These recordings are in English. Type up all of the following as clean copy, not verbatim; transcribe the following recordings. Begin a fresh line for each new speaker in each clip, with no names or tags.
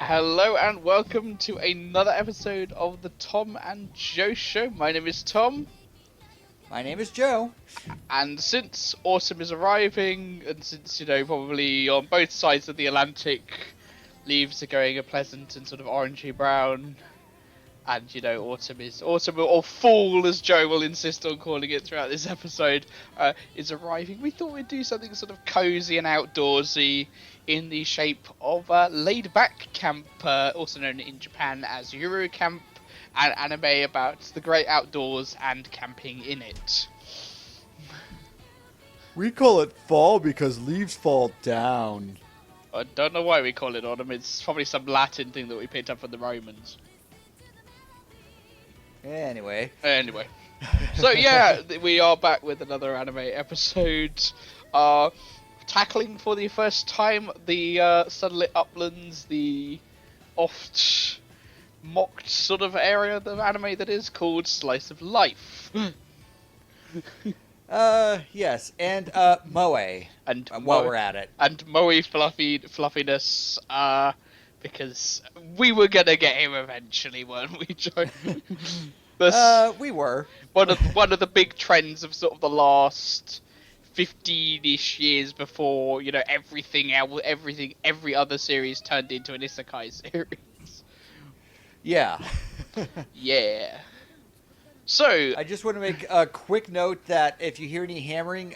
Hello and welcome to another episode of the Thom and Joe Show. My name is Tom.
My name is Joe.
And since autumn is arriving, and since, probably on both sides of the Atlantic, leaves are going a pleasant and sort of orangey brown, and, autumn, or fall, as Joe will insist on calling it throughout this episode, is arriving, we thought we'd do something sort of cozy and outdoorsy in the shape of Laid Back Camp, also known in Japan as Yuru Camp, an anime about the great outdoors and camping in it.
We call it fall because leaves fall down.
I don't know why we call it autumn. It's probably some Latin thing that we picked up from the Romans.
Anyway.
So yeah, we are back with another anime episode. Tackling for the first time the sunlit uplands, the oft mocked sort of area of anime that is called Slice of Life.
Yes, and moe.
And
while we're at it.
And moe fluffiness, because we were gonna get him eventually, weren't we, Joe?
We were.
One of the big trends of sort of the last 15-ish years before, every other series turned into an isekai series.
Yeah.
Yeah. So
I just want to make a quick note that if you hear any hammering,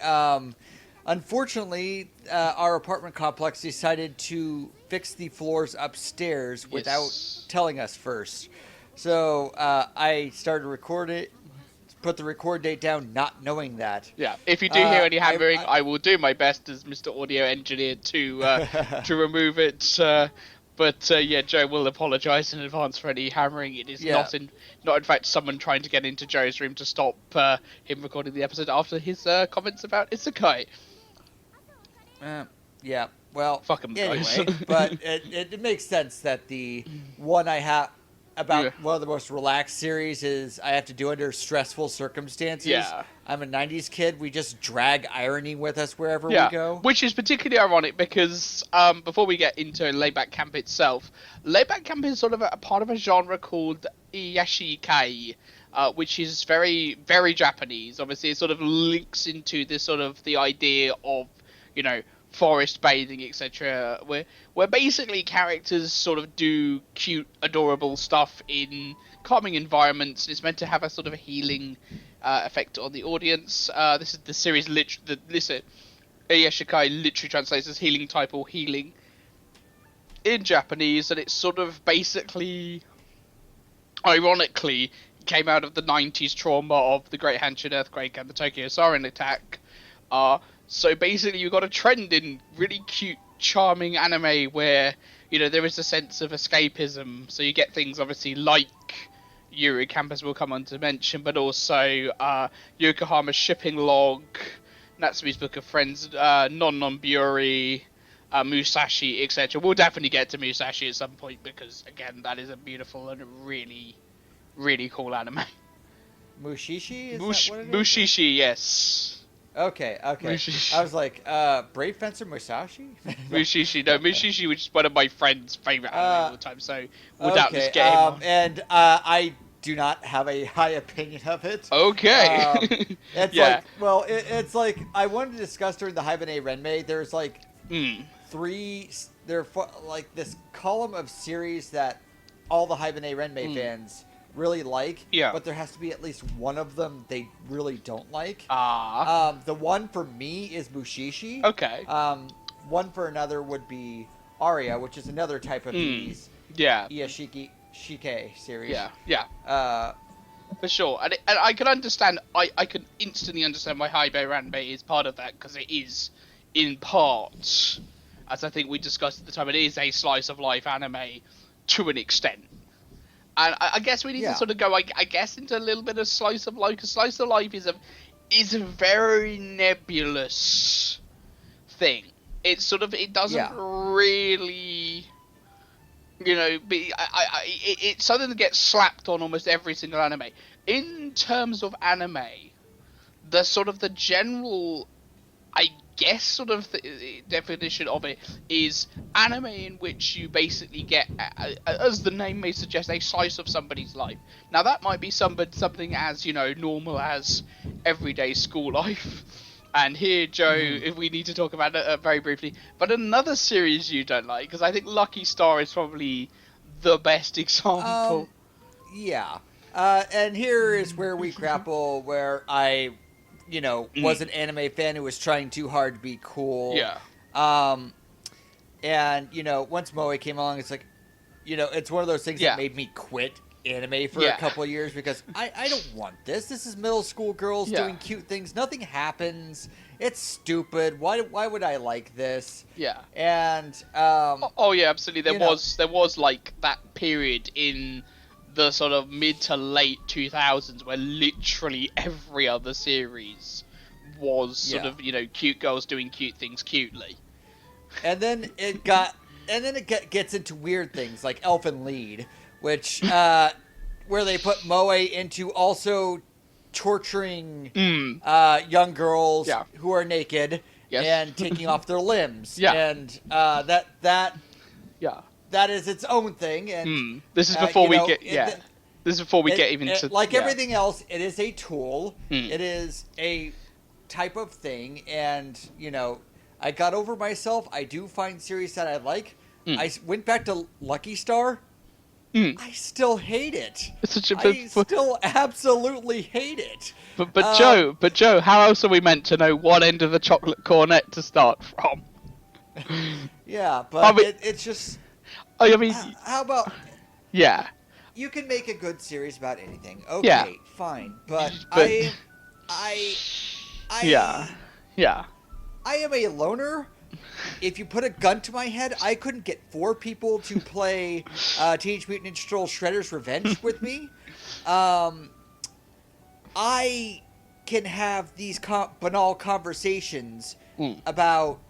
unfortunately, our apartment complex decided to fix the floors upstairs without telling us first. So I started to record it, put the record date down, not knowing that.
Yeah, if you do hear any hammering, I will do my best as Mr. Audio Engineer to remove it. But Joe will apologise in advance for any hammering. It is not in fact someone trying to get into Joe's room to stop him recording the episode after his comments about Isekai.
Yeah, well,
fuck him
anyway, but it makes sense that the one I have about one of the most relaxed series is I have to do under stressful circumstances.
Yeah.
I'm a 90s kid. We just drag irony with us wherever we go.
Which is particularly ironic because before we get into Layback Camp itself, Layback Camp is sort of a part of a genre called Iyashikei, which is very, very Japanese. Obviously, it sort of links into this sort of the idea of, forest bathing, etc., where basically characters sort of do cute, adorable stuff in calming environments. It's meant to have a sort of a healing effect on the audience. This is the series Iyashikei literally translates as healing type or healing in Japanese, and it's sort of basically, ironically, came out of the 90s trauma of the Great Hanshin earthquake and the Tokyo sarin attack. So basically you've got a trend in really cute, charming anime where, there is a sense of escapism. So you get things obviously like Yuru Camp, as we'll come on to mention, but also Yokohama's Shipping Log, Natsume's Book of Friends, Non-Non-Buri, Musashi, etc. We'll definitely get to Musashi at some point because, again, that is a beautiful and really, really cool anime.
Mushishi? Is that what it is?
Mushishi, yes.
Okay. Mushishi. I was like, Brave Fencer Musashi?
Mushishi, which is one of my friend's favorite anime of all the time, so we'll doubtless get him on.
And I do not have a high opinion of it.
Okay.
It's like, I wanted to discuss during the Hygge Renmei, there's like this column of series that all the Hygge Renmei fans really like, but there has to be at least one of them they really don't like. The one for me is Mushishi.
Okay.
One for another would be Aria, which is another type of these. Iyashikei series.
Yeah. For sure. And I can understand, I can instantly understand why Hygge Renmei is part of that, because it is, in part, as I think we discussed at the time, it is a slice of life anime to an extent. And I guess we need to sort of go, I guess, into a little bit of slice of life, because slice of life is a very nebulous thing. It's sort of, it doesn't really, it's something that gets slapped on almost every single anime. In terms of anime, the sort of the general guess sort of the definition of it is anime in which you basically get, as the name may suggest, a slice of somebody's life. Now that might be something as, you know, normal as everyday school life. And here, Joe, if we need to talk about it very briefly, but another series you don't like, because I think Lucky Star is probably the best example.
Yeah. And here is where we grapple, where I, was an anime fan who was trying too hard to be cool.
Yeah.
And, once Moe came along, it's like, it's one of those things that made me quit anime for a couple of years because I don't want this. This is middle school girls doing cute things. Nothing happens. It's stupid. Why would I like this?
Yeah.
And
oh yeah, absolutely. There was like that period in the sort of mid to late 2000s where literally every other series was sort of, cute girls doing cute things cutely.
And then it gets into weird things like Elfen Lied, which where they put Moe into also torturing young girls who are naked and taking off their limbs. Yeah. And that is its own thing. And
this is before we get this is before we get even to
like everything else. It is a tool. It is a type of thing, and I got over myself. I do find series that I like. I went back to Lucky Star. I still hate it. I still absolutely hate it.
But Joe, how else are we meant to know what end of the chocolate cornet to start from?
Yeah, but it's just.
I mean,
how about?
Yeah.
You can make a good series about anything. Okay, fine, but I.
Yeah.
I am a loner. If you put a gun to my head, I couldn't get 4 people to play Teenage Mutant Ninja Turtles Shredder's Revenge with me. I can have these banal conversations about,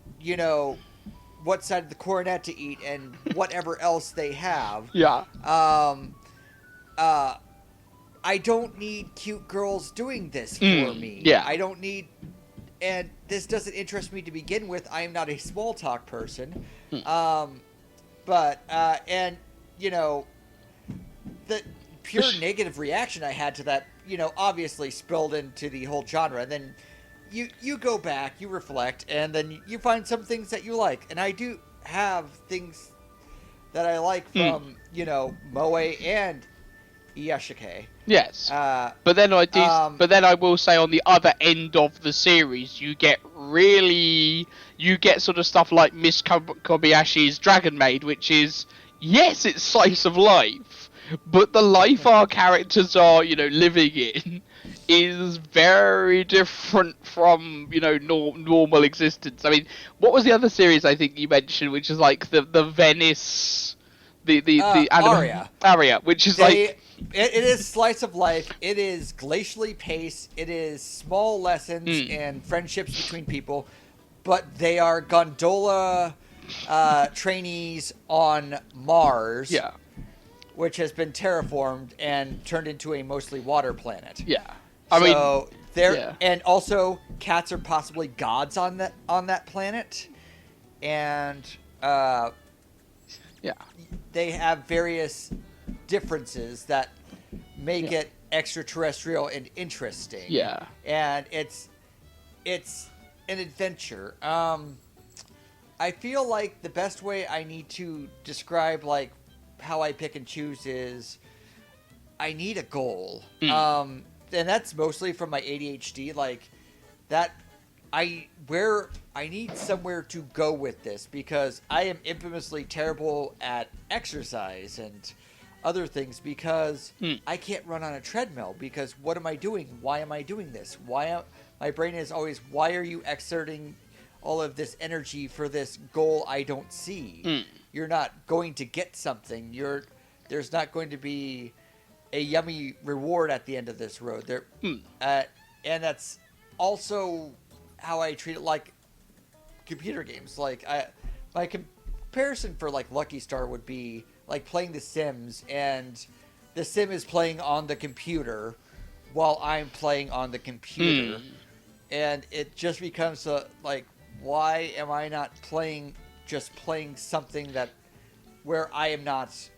what side of the cornet to eat and whatever else they have.
Yeah.
I don't need cute girls doing this for me.
Yeah.
I don't need... And this doesn't interest me to begin with. I am not a small talk person. The pure negative reaction I had to that, obviously spilled into the whole genre. And then you go back, you reflect, and then you find some things that you like. And I do have things that I like from, Moe and Iyashikei.
Yes, but then I will say on the other end of the series, you get sort of stuff like Miss Kobayashi's Dragon Maid, which is it's slice of life, but the life our characters are living in is very different from normal existence. I mean, what was the other series I think you mentioned, which is like the Venice, the Aria, which is
It is slice of life. It is glacially paced. It is small lessons and friendships between people, but they are gondola trainees on Mars.
Yeah.
Which has been terraformed and turned into a mostly water planet.
Yeah.
And also cats are possibly gods on that planet, and they have various differences that make it extraterrestrial and interesting.
Yeah.
And it's an adventure. I feel like the best way I need to describe like how I pick and choose is I need a goal. And that's mostly from my ADHD, like that I need somewhere to go with this because I am infamously terrible at exercise and other things because I can't run on a treadmill because what am I doing? Why am I doing this? My brain is always, why are you exerting all of this energy for this goal I don't see? You're not going to get something. There's not going to be a yummy reward at the end of this road. And that's also how I treat it like computer games. Like my comparison for like Lucky Star would be like playing The Sims, and the Sim is playing on the computer while I'm playing on the computer, and it just becomes like why am I not playing something that where I am not?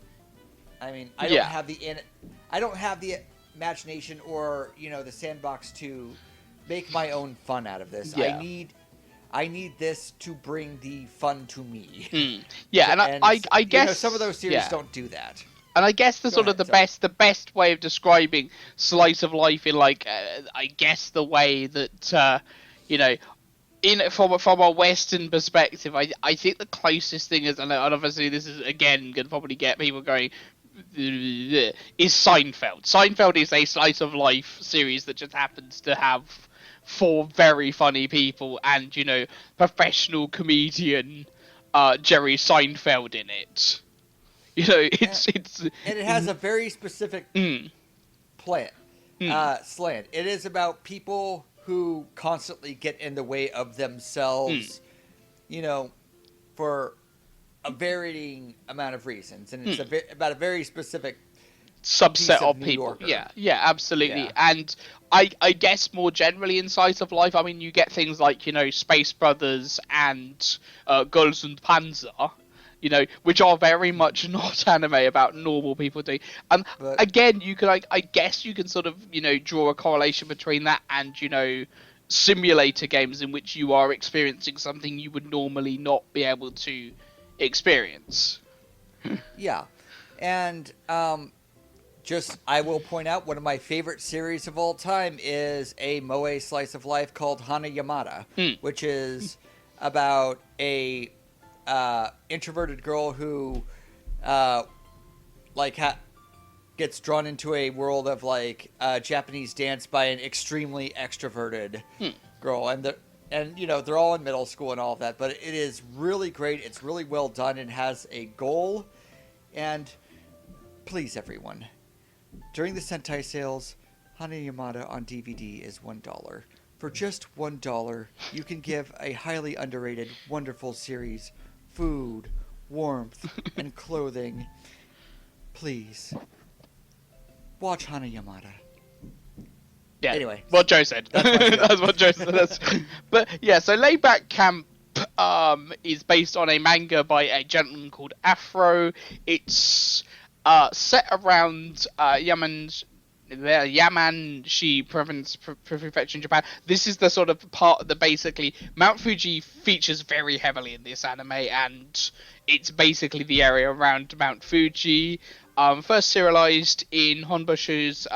I mean, I don't have the imagination or the sandbox to make my own fun out of this.
Yeah.
I need this to bring the fun to me.
Yeah, and I guess
some of those series don't do that.
And I guess the best way of describing slice of life in I guess the way that from a Western perspective, I think the closest thing is, and obviously this is again going to probably get people going, is Seinfeld. Seinfeld is a slice of life series that just happens to have 4 very funny people and professional comedian Jerry Seinfeld in it. It's
and it has a very specific slant. It is about people who constantly get in the way of themselves, for a varying amount of reasons, and it's about a very specific
subset of
New
people.
Yorker.
Yeah, absolutely.
Yeah.
And I guess more generally in slice of life, I mean, you get things like Space Brothers and Girls und Panzer, which are very much not anime about normal people doing. And again, you can I guess you can sort of draw a correlation between that and simulator games in which you are experiencing something you would normally not be able to experience.
Yeah, and I will point out one of my favorite series of all time is a moe slice of life called Hana Yamada, which is about a introverted girl who gets drawn into a world of Japanese dance by an extremely extroverted girl, and they're all in middle school and all of that, but it is really great. It's really well done and has a goal. And please, everyone, during the Sentai sales, Hana Yamada on DVD is $1. For just $1, you can give a highly underrated, wonderful series food, warmth, and clothing. Please, watch Hana Yamada.
Yeah.
Anyway,
what Joe said. That's what Joe said. But yeah, so Layback Camp is based on a manga by a gentleman called Afro. It's set around Yamanshi province, prefecture in Japan. This is the sort of part that basically Mount Fuji features very heavily in this anime, and it's basically the area around Mount Fuji. First serialized in Honboshu's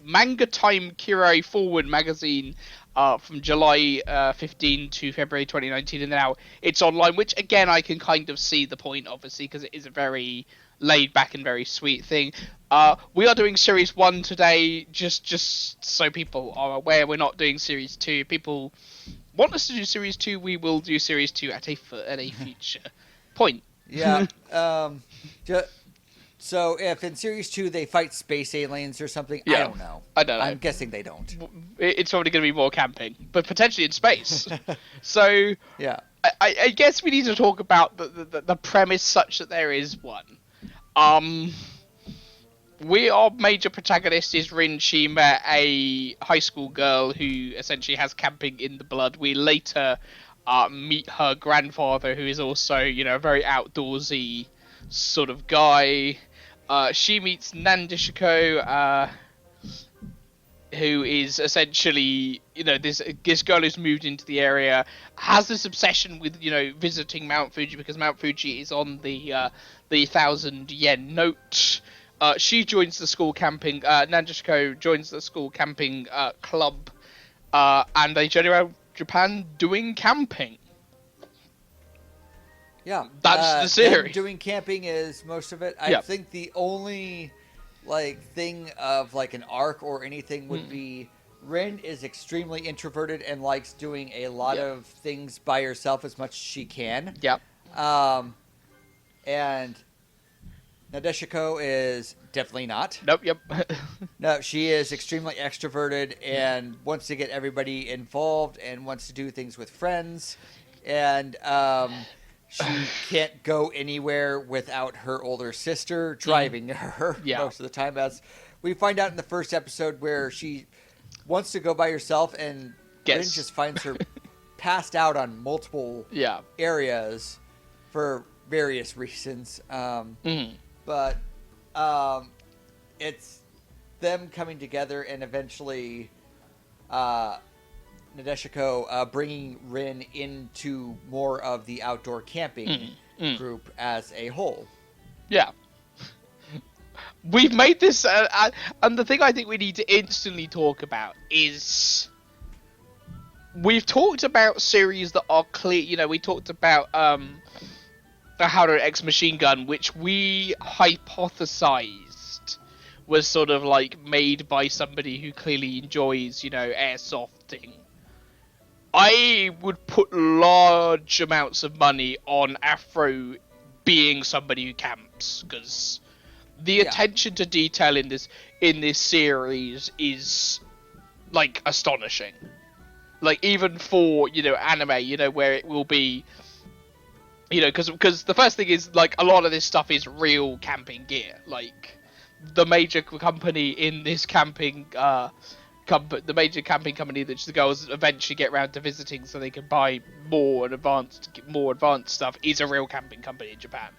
Manga Time Kiro Forward magazine from July 15 to February 2019, and now it's online, which again I can kind of see the point, obviously, because it is a very laid back and very sweet thing. We are doing series 1 today, just so people are aware. We're not doing series 2. If people want us to do series 2, we will do series 2 at a future point.
Yeah. So if in series 2 they fight space aliens or something,
yeah.
I don't know. I'm guessing they don't.
It's probably going to be more camping, but potentially in space. So
yeah,
I guess we need to talk about the premise such that there is one. Our major protagonist is Rin Shima, a high school girl who essentially has camping in the blood. We later meet her grandfather, who is also, a very outdoorsy sort of guy. She meets Nandishiko, who is essentially, this girl who's moved into the area, has this obsession with, visiting Mount Fuji, because Mount Fuji is on the 1,000 yen note. She joins the school camping, Nandishiko joins the school camping club, and they journey around Japan doing camping.
Yeah,
that's the series.
Doing camping is most of it.
Yeah.
I think the only thing of an arc or anything would be Rin is extremely introverted and likes doing a lot of things by herself as much as she can.
Yep.
And Nadeshiko is definitely not.
Nope. Yep.
No, she is extremely extroverted and wants to get everybody involved and wants to do things with friends, and she can't go anywhere without her older sister driving her most of the time, as we find out in the first episode, where she wants to go by herself and Rin just finds her passed out on multiple
Yeah.
areas for various reasons. But it's them coming together and eventually Nadeshiko bringing Rin into more of the outdoor camping group as a whole.
Yeah. We've made this, and the thing I think we need to instantly talk about is we've talked about series that are clear. You know, we talked about the Haru X Machine Gun, which we hypothesized was sort of like made by somebody who clearly enjoys, you know, airsofting. I would put large amounts of money on Afro being somebody who camps, because the attention to detail in this series is like astonishing. Like, even for, you know, anime, you know, where it will be, you know, because the first thing is, like, a lot of this stuff is real camping gear. Like, the major company in this camping the major camping company that the girls eventually get around to visiting so they can buy more advanced stuff is a real camping company in Japan.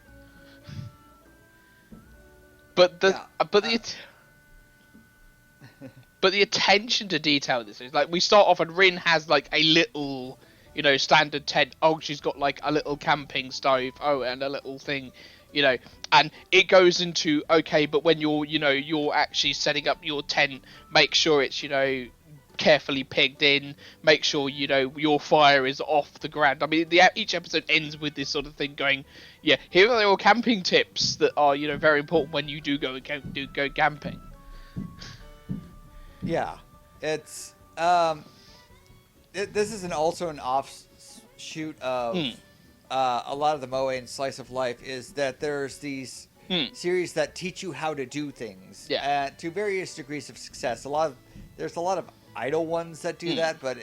But the attention to detail in this is, like, we start off and Rin has like a little, you know, standard tent. Oh, she's got like a little camping stove. Oh, and a little thing, you know, and it goes into, okay, but when you're actually setting up your tent, make sure it's, you know, carefully pegged in, make sure, you know, your fire is off the ground. I mean, each episode ends with this sort of thing going, yeah, here are your camping tips that are, you know, very important when you do go camping.
Yeah, it's this is also an offshoot of a lot of the moe and slice of life, is that there's these series that teach you how to do things to various degrees of success. There's a lot of idle ones that do that, but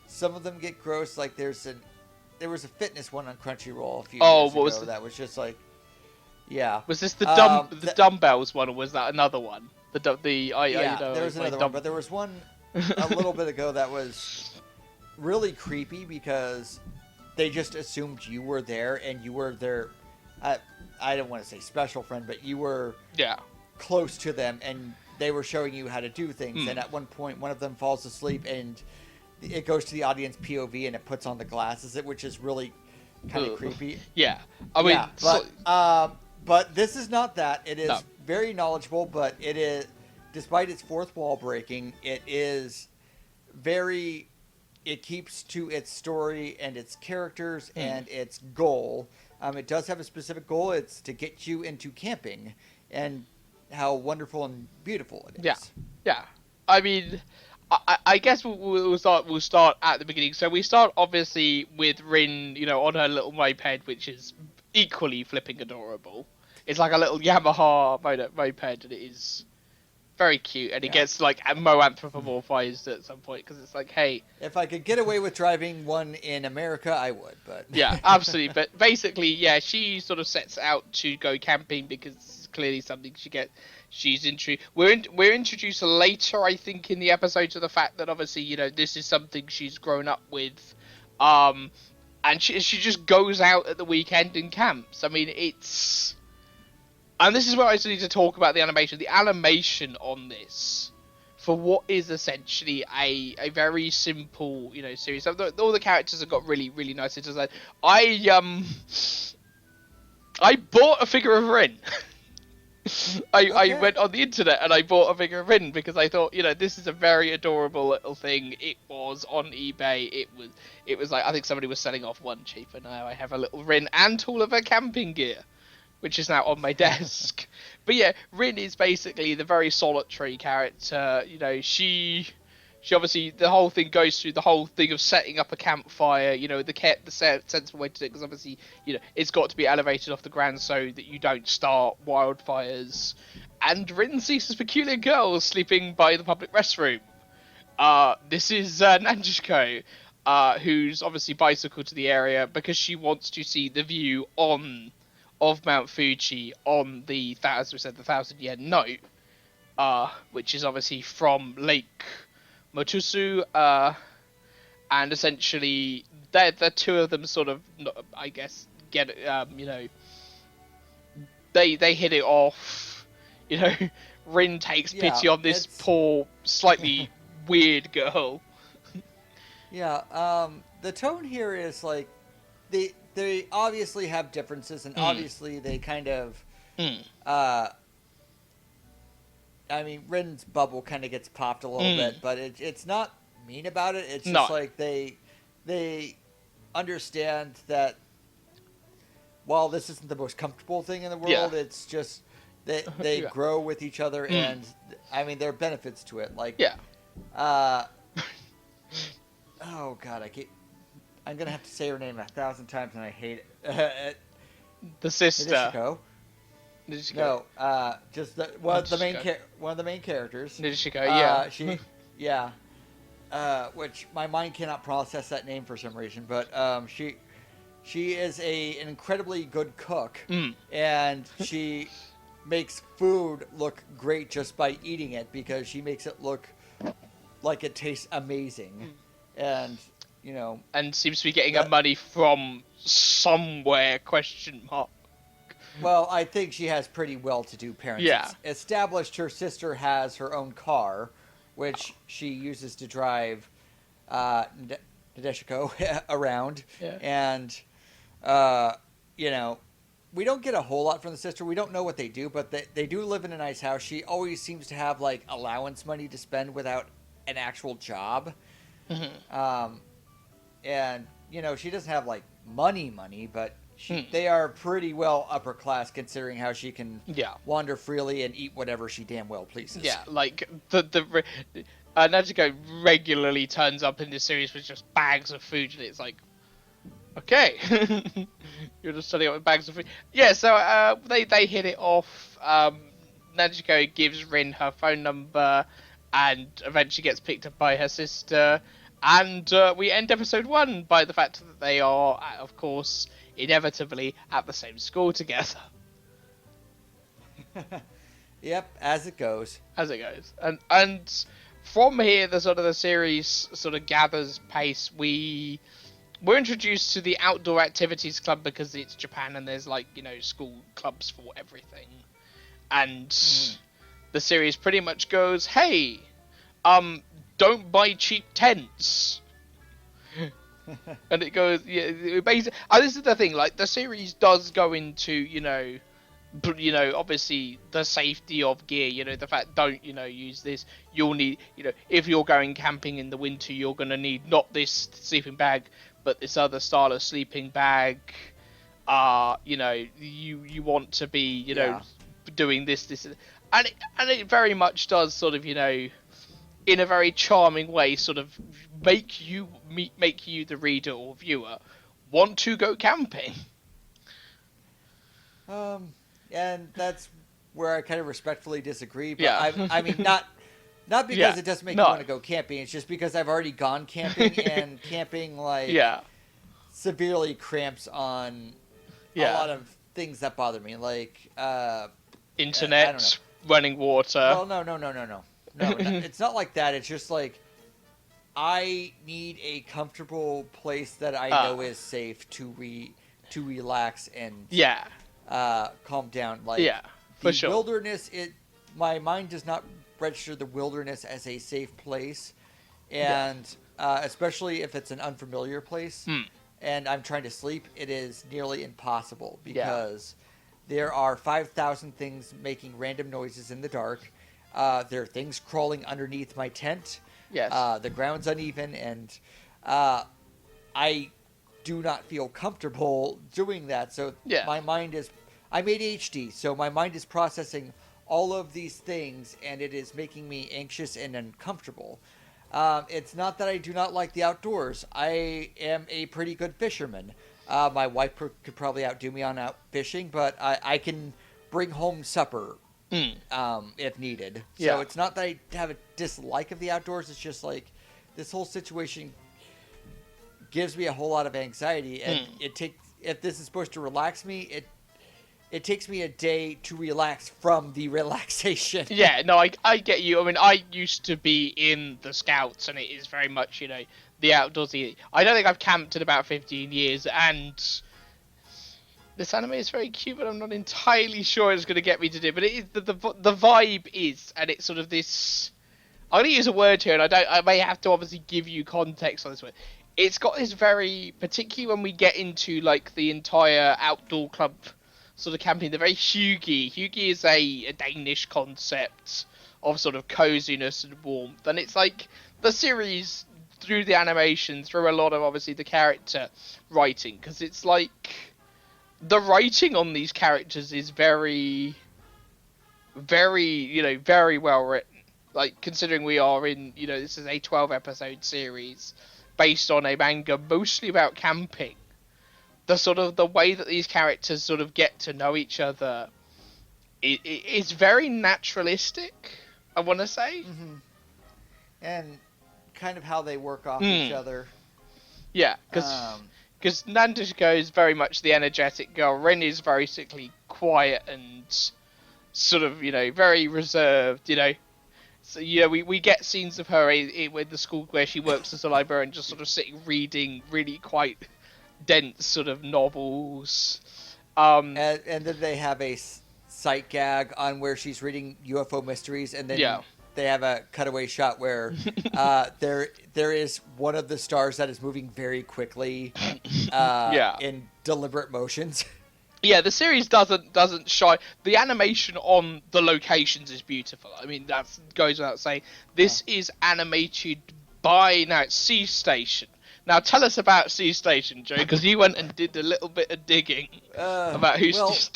some of them get gross. Like there was a fitness one on Crunchyroll a few years ago that was just like, was
this the dumbbells one, or was that another one? There was another one,
but there was one a little bit ago that was really creepy because they just assumed you were there and you were their, I don't want to say special friend, but you were close to them and they were showing you how to do things. And at one point, one of them falls asleep and it goes to the audience POV and it puts on the glasses, which is really kind of creepy.
Yeah, I mean,
but this is not that. It is very knowledgeable, but it is, despite its fourth wall breaking, it is very, it keeps to its story and its characters and its goal. It does have a specific goal. It's to get you into camping and how wonderful and beautiful it is.
Yeah. I mean, I guess we'll start at the beginning. So we start obviously with Rin, you know, on her little moped, which is equally flipping adorable. It's like a little Yamaha moped, and it is very cute, and it gets like anthropomorphized at some point because it's like, hey,
if I could get away with driving one in America, I would. But
yeah, absolutely. But basically, she sort of sets out to go camping because it's clearly something she's into. We're introduced later, I think, in the episode to the fact that obviously, you know, this is something she's grown up with, and she just goes out at the weekend and camps. I mean, it's. And this is where I need to talk about the animation. The animation on this, for what is essentially a very simple, you know, series. So all the characters have got really, really nice design. I bought a figure of Rin. I went on the internet and I bought a figure of Rin because I thought, you know, this is a very adorable little thing. It was on eBay. It was like, I think somebody was selling off one cheaper. Now I have a little Rin and all of her camping gear, which is now on my desk. But yeah, Rin is basically the very solitary character. You know, she obviously, the whole thing goes through the whole thing of setting up a campfire, you know, the sensible way to do it, because obviously, you know, it's got to be elevated off the ground so that you don't start wildfires. And Rin sees this peculiar girl sleeping by the public restroom. This is Nanjishiko, who's obviously bicycled to the area because she wants to see the view of Mount Fuji on the, as we said, the 1,000-yen note, which is obviously from Lake Motusu, and essentially the two of them sort of, I guess, get they hit it off. Rin takes pity on this poor, slightly weird girl.
Yeah, the tone here is like they obviously have differences, and obviously they kind of I mean, Rin's bubble kind of gets popped a little bit, but it's not mean about it. It's just like they understand that while this isn't the most comfortable thing in the world, it's just they grow with each other, and I mean, there are benefits to it. Like, oh God, I'm gonna have to say her name 1,000 times, and I hate it.
The sister.
No, just one of the main characters.
Nijiko,
which my mind cannot process that name for some reason, but she is an incredibly good cook, and she makes food look great just by eating it, because she makes it look like it tastes amazing, and
and seems to be getting her money from somewhere ?
Well, I think she has pretty well-to-do parents.
Yeah.
It's established her sister has her own car, which she uses to drive Hygge around.
Yeah.
And, we don't get a whole lot from the sister. We don't know what they do, but they do live in a nice house. She always seems to have, like, allowance money to spend without an actual job. Mm-hmm. And, she doesn't have, like, money, but they are pretty well upper class, considering how she can wander freely and eat whatever she damn well pleases.
Yeah, like Natsuko regularly turns up in this series with just bags of food, and it's like, okay, you're just turning up with bags of food. Yeah, so they hit it off. Natsuko gives Rin her phone number, and eventually gets picked up by her sister. And we end episode 1 by the fact that they are, of course, inevitably at the same school together.
Yep, as it goes.
And from here, the series sort of gathers pace. We're introduced to the outdoor activities club because it's Japan and there's school clubs for everything. And the series pretty much goes, hey, don't buy cheap tents. And it goes, basically, this is the thing, the series does go into, obviously the safety of gear, the fact, don't, use this, you'll need, if you're going camping in the winter, you're going to need not this sleeping bag, but this other style of sleeping bag, you want to be, doing this, and it very much does sort of, in a very charming way, sort of make you, the reader or viewer, want to go camping.
And that's where I kind of respectfully disagree. But I mean, not because it doesn't make me want to go camping. It's just because I've already gone camping, and camping severely cramps on a lot of things that bother me, like
internet, running water.
Well, no. No, it's not like that. It's just like I need a comfortable place that I know is safe to relax and calm down. Like
for sure.
Wilderness, my mind does not register the wilderness as a safe place, and especially if it's an unfamiliar place and I'm trying to sleep, it is nearly impossible because there are 5,000 things making random noises in the dark. There are things crawling underneath my tent.
Yes.
The ground's uneven, and I do not feel comfortable doing that. So my mind is... I'm ADHD, so my mind is processing all of these things, and it is making me anxious and uncomfortable. It's not that I do not like the outdoors. I am a pretty good fisherman. My wife could probably outdo me on out fishing, but I can bring home supper if needed. So it's not that I have a dislike of the outdoors. It's just like this whole situation gives me a whole lot of anxiety, and if this is supposed to relax me, it takes me a day to relax from the relaxation.
Yeah, no, I get you. I mean, I used to be in the Scouts, and it is very much, the outdoorsy. I don't think I've camped in about 15 years, and this anime is very cute, but I'm not entirely sure it's going to get me to do. But it is the vibe is, and it's sort of this. I'm going to use a word here, and I may have to obviously give you context on this one. It's got this very, particularly when we get into like the entire outdoor club sort of camping, the very Hygge. Hygge is a Danish concept of sort of coziness and warmth, and it's like the series through the animation, through a lot of obviously the character writing, because it's like the writing on these characters is very, very, very well written. Like, considering we are in, this is a 12 episode series based on a manga mostly about camping. The way that these characters sort of get to know each other is very naturalistic, I want to say.
Mm-hmm. And kind of how they work off each other.
Yeah, because Nandishiko is very much the energetic girl. Rin is very sickly quiet and sort of, very reserved, So, we get scenes of her with the school where she works as a librarian, just sort of sitting reading really quite dense sort of novels.
And then they have a sight gag on where she's reading UFO mysteries, and then they have a cutaway shot where there is one of the stars that is moving very quickly in deliberate motions.
Yeah, the series doesn't shy. The animation on the locations is beautiful. I mean, that goes without saying. This is animated by Sea Station. Now, tell us about Sea Station, Joe, because you went and did a little bit of digging about who's.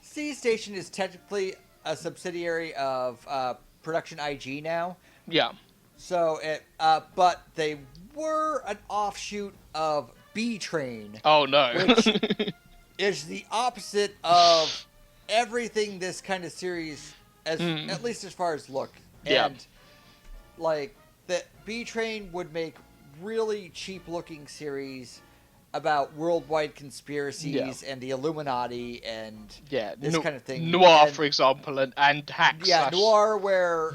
Sea Station is technically a subsidiary of Production IG now.
Yeah.
So but they were an offshoot of B Train.
Oh no.
Which is the opposite of everything this kind of series, at least as far as look. And like the B Train would make really cheap looking series about worldwide conspiracies and the Illuminati and this kind of thing.
Noir, for example, and hacks.
Yeah, Noir, where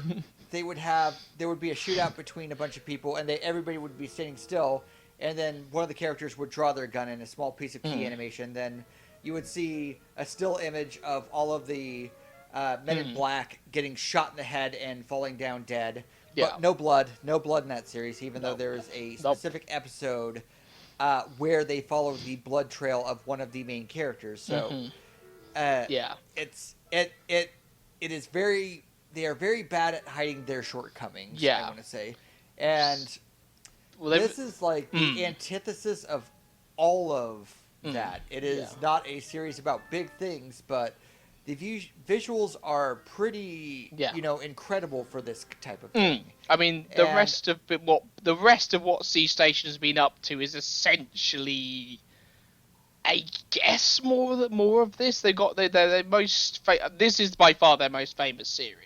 there would be a shootout between a bunch of people, and everybody would be standing still, and then one of the characters would draw their gun in a small piece of key animation. Then you would see a still image of all of the men in black getting shot in the head and falling down dead.
Yeah.
But no blood in that series, even though there is a specific episode where they follow the blood trail of one of the main characters. So, it is very. They are very bad at hiding their shortcomings.
Yeah.
I want to say, and this is like the antithesis of all of that. It is not a series about big things, but the visuals are pretty, incredible for this type of thing.
I mean, the rest of what Sea Station has been up to is essentially, I guess, more of this. They got their most. This is by far their most famous series.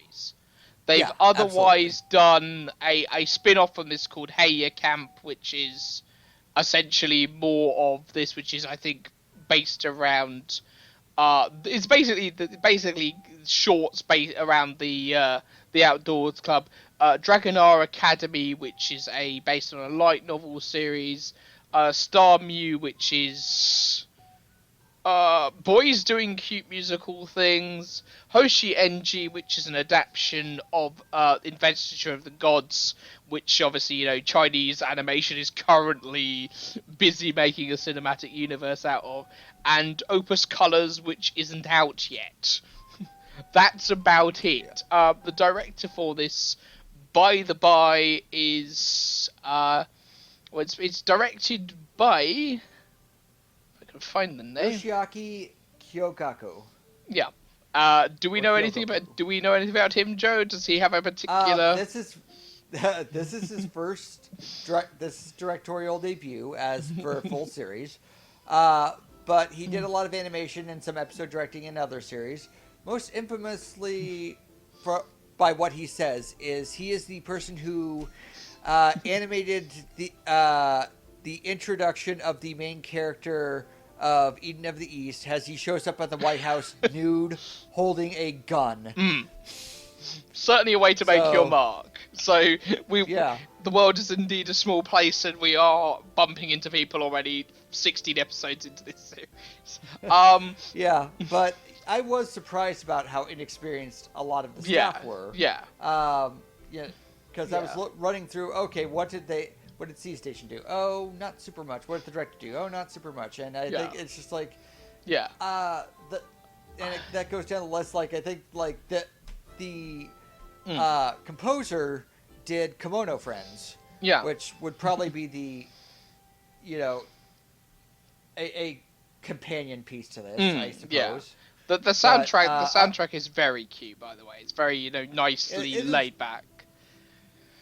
They've otherwise done a spin-off from this called Hygge Camp, which is essentially more of this, which is, I think, based around. It's basically shorts based around the Outdoors Club. Dragonar Academy, which is based on a light novel series. Star Mew, which is boys doing cute musical things. Hoshi Enji, which is an adaptation of Investiture of the Gods, which obviously, Chinese animation is currently busy making a cinematic universe out of. And Opus Colors, which isn't out yet. That's about it. The director for this, by the by, is it's directed by, if I can find the name,
Yoshiaki Kyogaku.
Yeah. Do we know anything about him, Joe? Does he have a particular?
This is his first directorial debut as for a full series. But he did a lot of animation and some episode directing in other series. Most infamously, by what he says, he is the person who animated the introduction of the main character of Eden of the East, as he shows up at the White House nude, holding a gun.
Certainly a way to make your mark. So the world is indeed a small place, and we are bumping into people already 16 episodes into this series.
Yeah, but I was surprised about how inexperienced a lot of the staff were.
Yeah.
Yeah, because I was running through. Okay, what did C Station do? Oh, not super much. What did the director do? Oh, not super much. And I think it's just like, that goes down the list. Like I think like the composer did Kimono Friends.
Yeah.
Which would probably be the, a companion piece to this, I suppose.
Yeah. The soundtrack is very cute, by the way. It's very nicely laid back.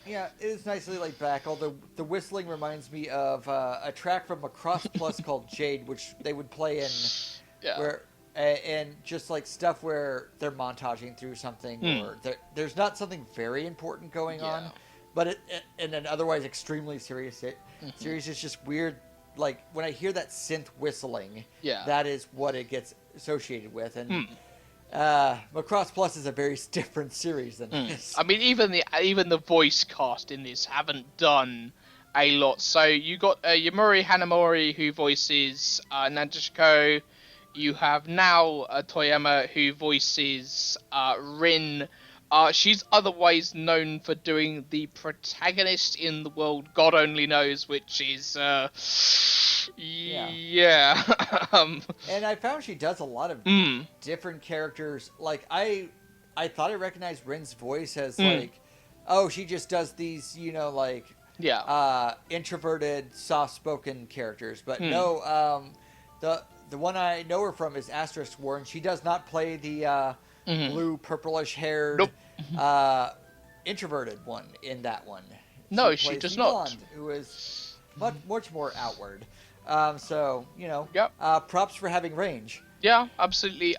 Yeah, it is nicely laid back. Although the whistling reminds me of a track from Across Plus called Jade, which they would play in and just like stuff where they're montaging through something or there's not something very important going on, but and an otherwise extremely serious series is just weird. Like when I hear that synth whistling, that is what it gets associated with. And Macross Plus is a very different series than this.
I mean, even the voice cast in this haven't done a lot. So you got Yamuri Hanamori, who voices Nanjishiko. You have now Toyama, who voices Rin. She's otherwise known for doing the protagonist in The World God Only Knows, which is and
I found she does a lot of different characters. Like I thought I recognized Rin's voice as like, oh, she just does these, introverted, soft-spoken characters. But no, the one I know her from is Asterisk War, and she does not play the blue, purplish-haired, introverted one in that one.
No, she does not.
Blonde, who is much more outward. Props for having range.
Yeah, absolutely.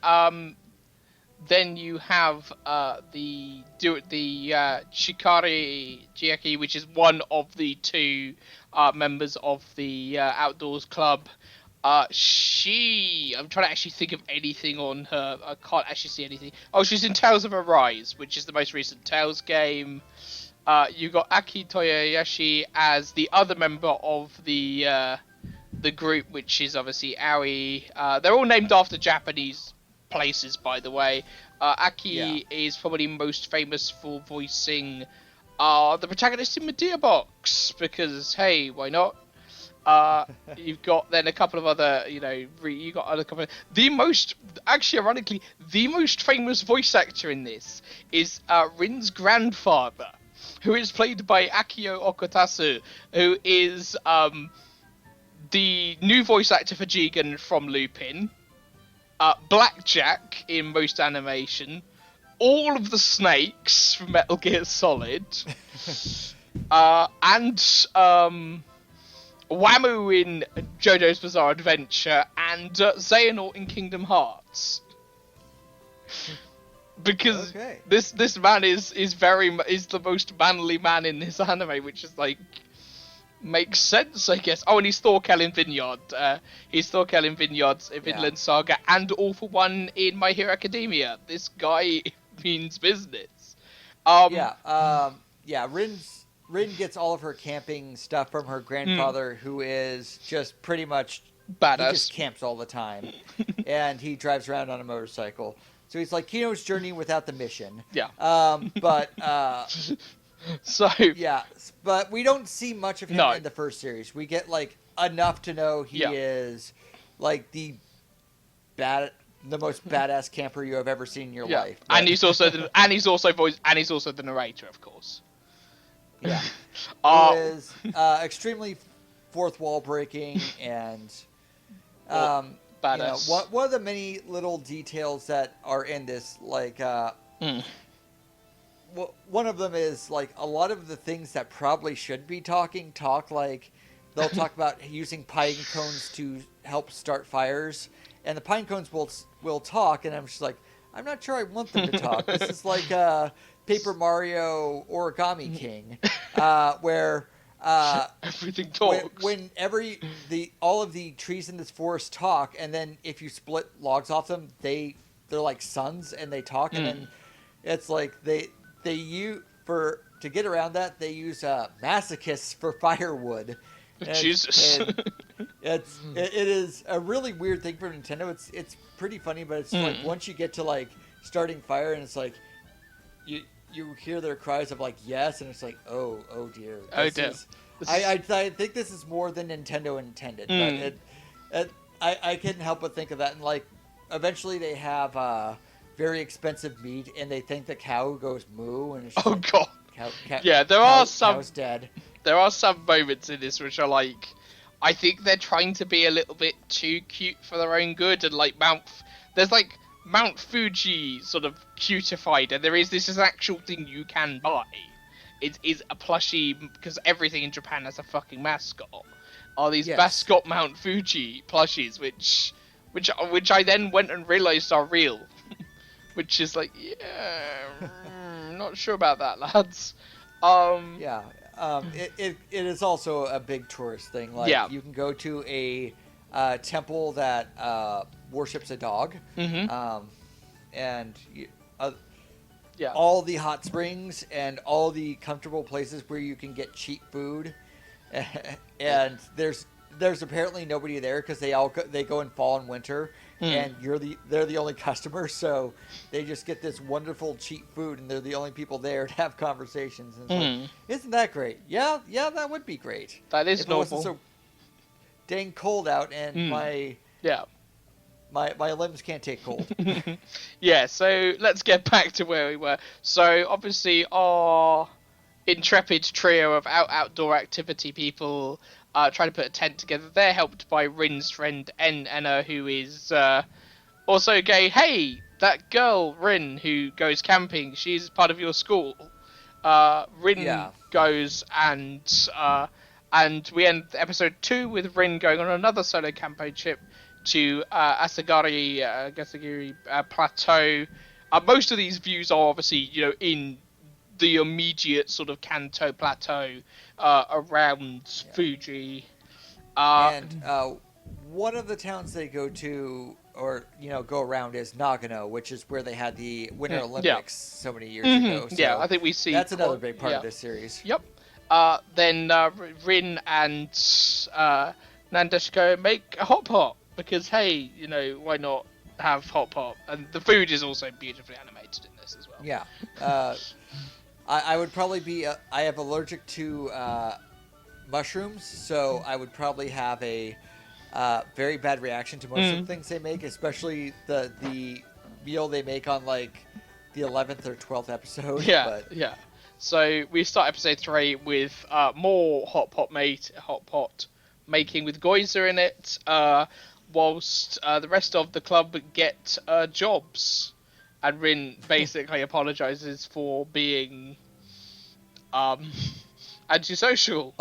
Then you have the Shikari Chiaki, which is one of the two members of the Outdoors Club. I'm trying to actually think of anything on her. I can't actually see anything. Oh, she's in Tales of Arise, which is the most recent Tales game. You got Aki Toyoyashi as the other member of the group, which is obviously Aoi. They're all named after Japanese places, by the way. Aki is probably most famous for voicing the protagonist in Medea Box, because hey, why not? You've got then a couple of other, you got other couple of, ironically, the most famous voice actor in this is Rin's grandfather, who is played by Akio Okutasu, who is the new voice actor for Jigen from Lupin, Blackjack in most animation, all of the snakes from Metal Gear Solid, and Wamuu in JoJo's Bizarre Adventure, and Xehanort in Kingdom Hearts. Because this man is the most manly man in this anime, which is like makes sense, I guess. Oh, and he's Thorkel in Vineyard. He's Thorkel in Vineyard's Vinland Saga, and All for One in My Hero Academia. This guy means business.
Rin gets all of her camping stuff from her grandfather, who is just pretty much
badass.
He just camps all the time, and he drives around on a motorcycle. So he's like Kino's Journey without the mission.
Yeah.
But we don't see much of him in the first series. We get like enough to know he is like the most badass camper you have ever seen in your life. But...
And he's also the narrator, of course.
Yeah. He is extremely fourth wall breaking and
badass.
One of the many little details that are in this, like one of them is like a lot of the things that probably should be talk like they'll talk about using pine cones to help start fires, and the pine cones will talk, and I'm just like, I'm not sure I want them to talk. This is like Paper Mario Origami King, where
everything talks.
Whenever all of the trees in this forest talk, and then if you split logs off them, they're like suns and they talk, and then it's like to to get around that, they use masochists for firewood.
Jesus.
And it is a really weird thing for Nintendo. It's pretty funny, but it's like once you get to like starting fire, and it's like you hear their cries of like yes, and it's like oh dear. I think this is more than Nintendo intended, but I couldn't help but think of that. And like eventually they have very expensive meat, and they think the cow goes moo, and it's
oh god.
Yeah, cow's dead.
There are some moments in this which are like, I think they're trying to be a little bit too cute for their own good, and like there's like Mount Fuji sort of cutified, and this is an actual thing you can buy. It is a plushie, because everything in Japan has a fucking mascot. Are these mascot Mount Fuji plushies, which I then went and realised are real, which is like, not sure about that, lads.
It is also a big tourist thing. Like you can go to a temple that worships a dog, and all the hot springs and all the comfortable places where you can get cheap food, and there's apparently nobody there because they go in fall and winter, and they're the only customers, so they just get this wonderful cheap food, and they're the only people there to have conversations. And it's like, isn't that great? Yeah, that would be great.
That is normal.
If it wasn't so dang cold out, and my limbs can't take cold.
Yeah, so let's get back to where we were. So obviously our intrepid trio of outdoor activity people trying to put a tent together. They're helped by Rin's friend Enna, who is also gay. Hey, that girl Rin who goes camping, she's part of your school. Rin goes and we end episode 2 with Rin going on another solo campaign trip to Asagiri Plateau. Most of these views are obviously, in the immediate sort of Kanto Plateau around Fuji.
And one of the towns they go to, or go around, is Nagano, which is where they had the Winter Olympics so many years ago. So
I think we see
that's another big part of this series.
Yep. Then Rin and Nandeshiko make a hot pot because hey, why not have hot pot? And the food is also beautifully animated in this as well.
Yeah. I would probably be. I have allergic to mushrooms, so I would probably have a very bad reaction to most of the things they make, especially the meal they make on like the 11th or 12th episode.
Yeah. So we start episode 3 with more hot pot making with Geyser in it, whilst the rest of the club get jobs. And Rin basically apologizes for being antisocial.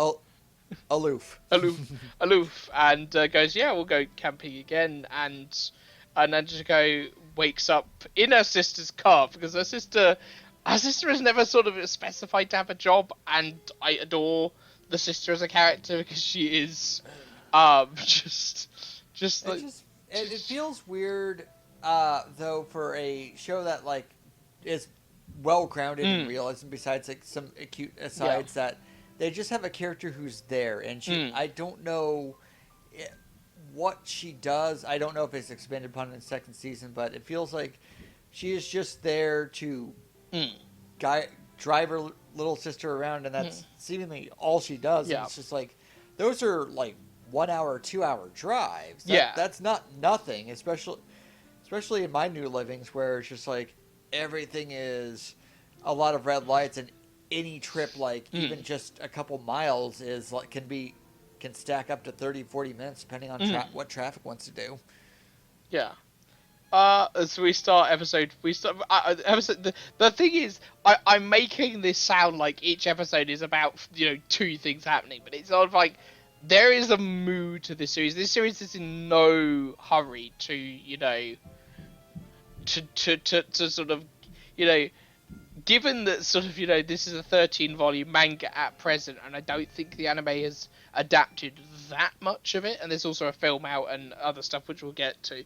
Aloof,
and goes, we'll go camping again. And Nanjiko wakes up in her sister's car because her sister is never sort of specified to have a job, and I adore the sister as a character because she is just like...
It feels weird, though, for a show that like is well grounded in realism, besides like some acute asides, that they just have a character who's there, and she I don't know what she does. I don't know if it's expanded upon in the second season, but it feels like she is just there to drive her little sister around, and that's seemingly all she does. And it's just like those are like 1 hour, 2 hour drives. That's not nothing, especially in my new livings where it's just like everything is a lot of red lights, and any trip, like even just a couple miles, is like can stack up to 30-40 minutes depending on what traffic wants to do.
So we start episode. The thing is, I'm making this sound like each episode is about 2 things happening, but it's sort of like there is a mood to this series. This series is in no hurry to to sort of given that sort of this is a 13-volume manga at present, and I don't think the anime has adapted that much of it, and there's also a film out and other stuff which we'll get to.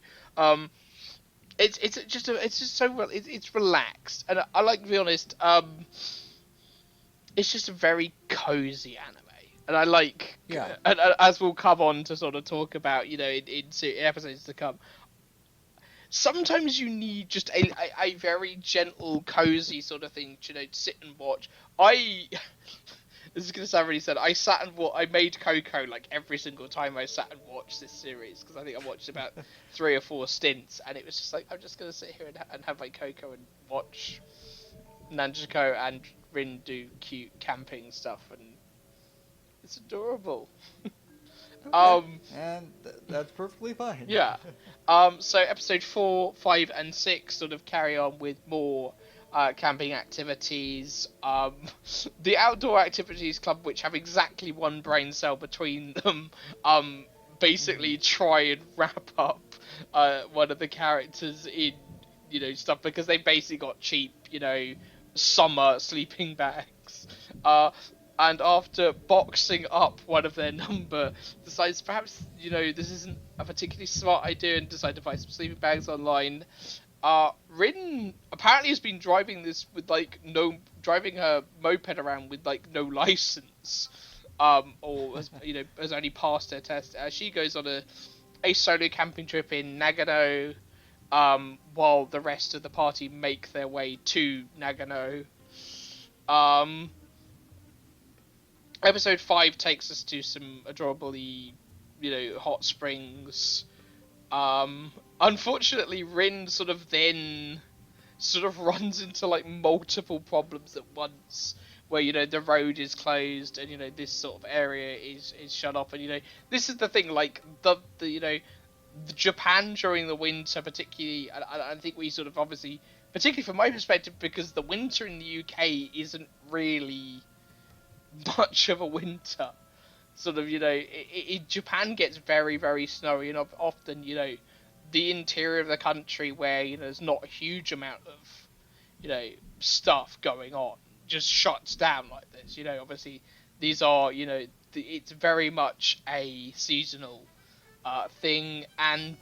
It's just so well. It's relaxed, and I like to be honest. it's just a very cozy anime. And I like,
Yeah.
and as we'll come on to sort of talk about, in episodes to come, sometimes you need just a very gentle, cozy sort of thing, to sit and watch. This is gonna sound really sad. I made Coco like every single time I sat and watched this series, because I think I watched about 3 or 4 stints, and it was just like, I'm just gonna sit here and have my Coco and watch Nanjiko and Rin do cute camping stuff, and it's adorable.
Okay. And that's perfectly fine.
Yeah. So episode 4, 5, and 6 sort of carry on with more camping activities. The outdoor activities club, which have exactly one brain cell between them, basically try and wrap up one of the characters in, stuff, because they basically got cheap, summer sleeping bags. And after boxing up one of their number, decides perhaps, this isn't a particularly smart idea, and decide to buy some sleeping bags online. Rin apparently has been driving this with driving her moped around with no license, or has only passed her test. She goes on a solo camping trip in Nagano, while the rest of the party make their way to Nagano. Episode 5 takes us to some adorably, hot springs. Unfortunately, Rin sort of runs into multiple problems at once, where the road is closed, and this sort of area is shut off, and this is the thing, the Japan during the winter, particularly, I think we sort of obviously, particularly from my perspective, because the winter in the UK isn't really much of a winter. Sort of, Japan gets very, very snowy, and often, the interior of the country where, there's not a huge amount of, stuff going on, just shuts down like this. Obviously, these are, it's very much a seasonal thing, and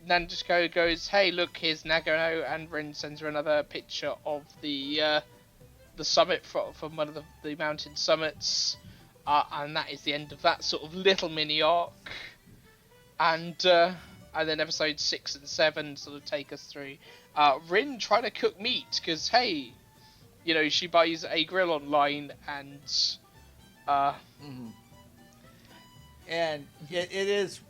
Nanjiko goes, hey, look, here's Nagano, and Rin sends her another picture of the summit from one of the mountain summits, and that is the end of that sort of little mini arc. And then episodes 6 and 7 sort of take us through Rin trying to cook meat, because hey, she buys a grill online, and
and it is,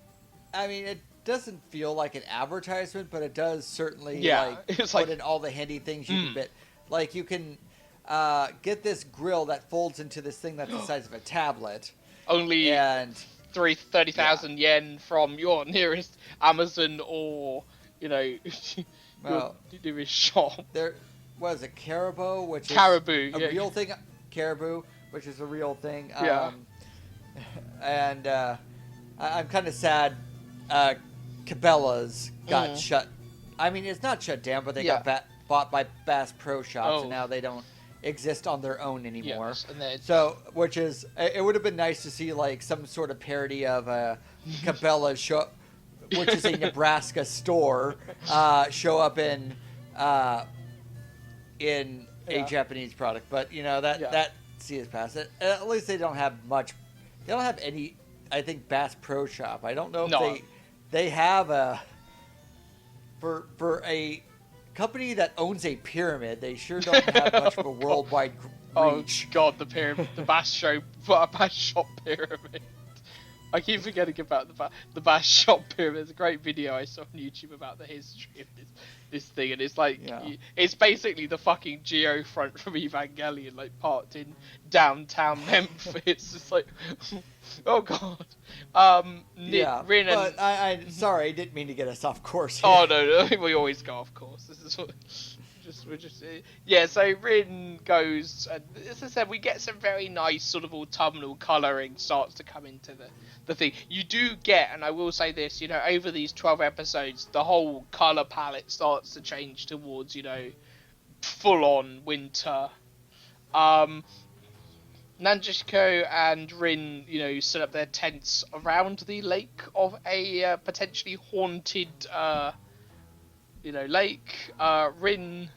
I mean, it doesn't feel like an advertisement, but it does certainly
it's
put in all the handy things you can get. You can get this grill that folds into this thing that's the size of a tablet.
Only 30,000 yen from your nearest Amazon or, your nearest shop.
There was a caribou, which is
a
real thing. Caribou, which is a real thing. And I'm kind of sad Cabela's got shut. I mean, it's not shut down, but they got bought by Bass Pro Shops, and now they don't exist on their own anymore.
Yes, and
so, which is, it would have been nice to see some sort of parody of Cabela's show, which is a Nebraska store, show up in a Japanese product. But that sees past it. At least they don't have much. They don't have any. I think Bass Pro Shop. I don't know if they have a for a company that owns a pyramid. They sure don't have much of a worldwide reach.
Oh God, the pyramid, the Bass Shop pyramid. I keep forgetting about the Bass Shop pyramid. There's a great video I saw on YouTube about the history of this thing, and it's it's basically the fucking Geofront from Evangelion, parked in downtown Memphis. It's like, oh God. Rin
but I sorry, I didn't mean to get us off course here.
Oh no, we always go off course. This is what. So Rin goes, and as I said, we get some very nice sort of autumnal colouring starts to come into the thing. You do get, and I will say this, over these 12 episodes, the whole colour palette starts to change towards, full on winter. Nanjiko and Rin, set up their tents around the lake of a potentially haunted, lake. Rin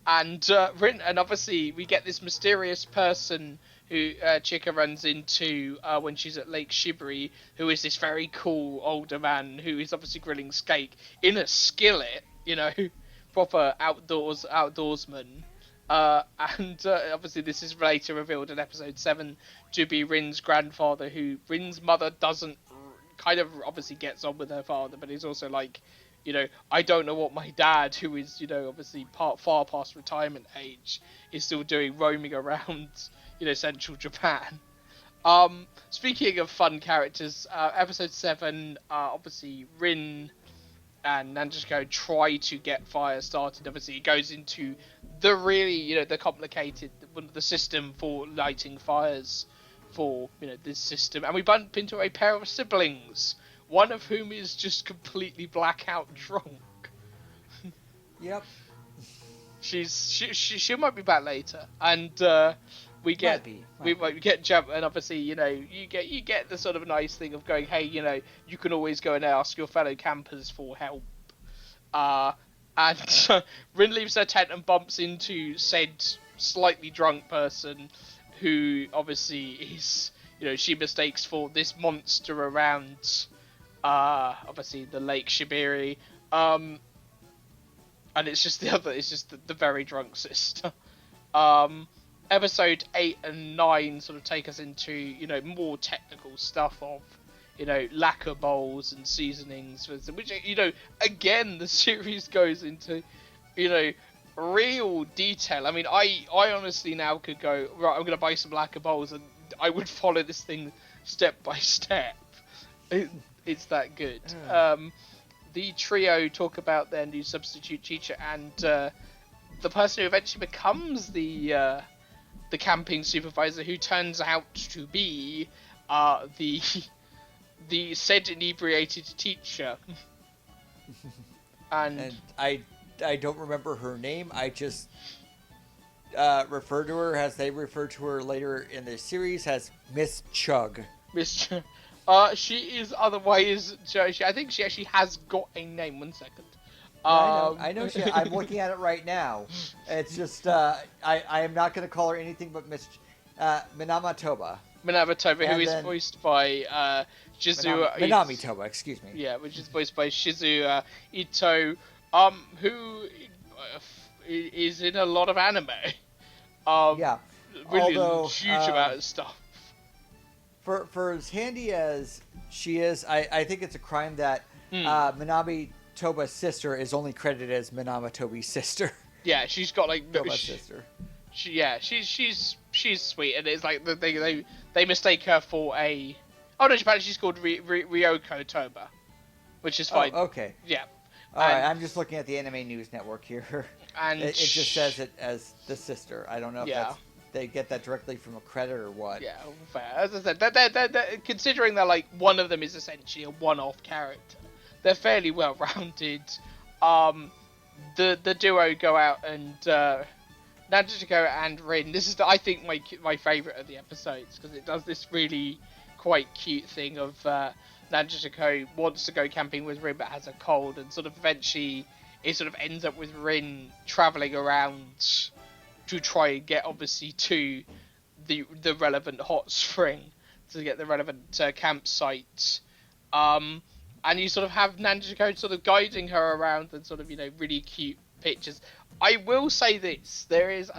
And and obviously we get this mysterious person who Chika runs into when she's at Lake Shibari, who is this very cool older man who is obviously grilling steak in a skillet, proper outdoorsman. And obviously this is later revealed in episode 7 to be Rin's grandfather, who Rin's mother doesn't kind of obviously gets on with her father, but he's also like, I don't know what my dad, who is, obviously far past retirement age, is still doing roaming around, central Japan. Speaking of fun characters, episode 7, obviously Rin and Nanjiko try to get fire started. Obviously, it goes into the really, the complicated, the system for lighting fires for, this system. And we bump into a pair of siblings, one of whom is just completely blackout drunk.
Yep.
She might be back later, and we get jump, and obviously you get the sort of nice thing of going, hey, you can always go and ask your fellow campers for help. And Rin leaves her tent and bumps into said slightly drunk person, who obviously is, she mistakes for this monster around, obviously the Lake Shibari, and it's just the very drunk sister. Episode 8 and 9 sort of take us into, more technical stuff of, lacquer bowls and seasonings, which, again, the series goes into, real detail. I mean, I honestly now could go, right, I'm going to buy some lacquer bowls, and I would follow this thing step by step. It's that good. The trio talk about their new substitute teacher and the person who eventually becomes the camping supervisor, who turns out to be the said inebriated teacher. and
I don't remember her name. I just refer to her, as they refer to her later in the series, as Miss Chug.
Miss Chug. She is otherwise. I think she actually has got a name. 1 second.
I know. I'm looking at it right now. It's just I am not going to call her anything but Miss Minamatoba.
Minamatoba, who is voiced by Shizu.
Minamitoba, excuse me.
Yeah, which is voiced by Shizu Ito, who is in a lot of anime.
Yeah,
really huge amount of stuff.
For as handy as she is, I think it's a crime that Minamitoba's sister is only credited as Minamatobi's sister.
Yeah, she's got like
Toba's sister.
She's sweet, and it's like they mistake her for a. Oh no, apparently she's called Ryoko Toba, which is fine.
Oh, okay.
Yeah.
Alright, I'm just looking at the Anime News Network here.
And
it just says it as the sister. I don't know if they get that directly from a credit or what.
Yeah, fair. As I said, they're, considering that like one of them is essentially a one-off character, they're fairly well-rounded. The duo go out and Nanjiko and Rin. This is I think my favourite of the episodes, because it does this really quite cute thing of Nanjiko wants to go camping with Rin but has a cold, and sort of eventually it sort of ends up with Rin travelling around to try and get obviously to the relevant hot spring, to get the relevant campsite. And you sort of have Nanjiko sort of guiding her around, and sort of, really cute pictures. I will say this, there is,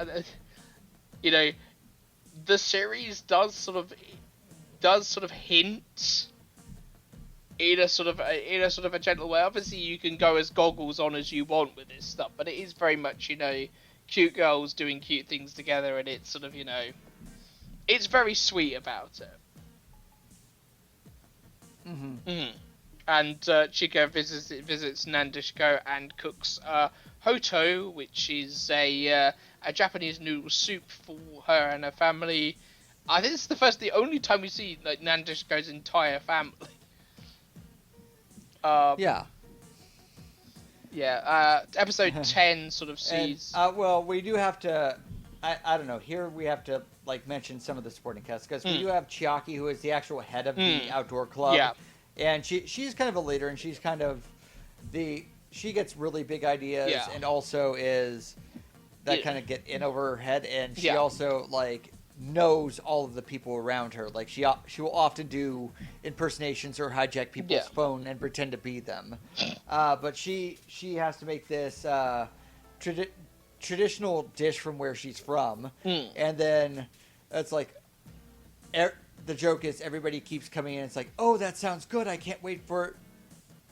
the series does sort of hint in a sort of a gentle way. Obviously, you can go as goggles on as you want with this stuff, but it is very much, cute girls doing cute things together, and it's sort of, it's very sweet about it.
Mm-hmm.
Mm-hmm. And Chika visits Nandishiko and cooks hoto, which is a Japanese noodle soup for her and her family. I think it's the only time we see like Nandishiko's entire family.
Yeah.
Episode 10 sort of sees.
And, well, we do have to. I don't know. Here we have to mention some of the supporting cast, because we do have Chiaki, who is the actual head of the outdoor club.
Yeah.
And she's kind of a leader, and she's kind of she gets really big ideas, and also is that kind of get in over her head, and she
Yeah.
also like knows all of the people around her. Like she will often do impersonations or hijack people's phone and pretend to be them. But she has to make this traditional dish from where she's from, and then it's like the joke is everybody keeps coming in. It's like, oh, that sounds good. I can't wait for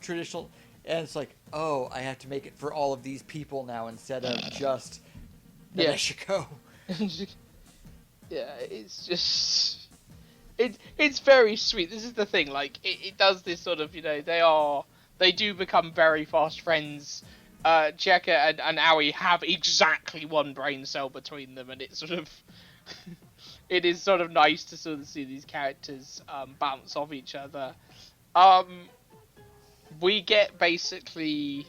traditional. And it's like, oh, I have to make it for all of these people now instead of just Iyashikei.
Yeah, it's just it's very sweet. This is the thing, like it does this sort of, you know, they do become very fast friends. Cheka and Aoi have exactly one brain cell between them, and it's sort of it is sort of nice to sort of see these characters bounce off each other. We get basically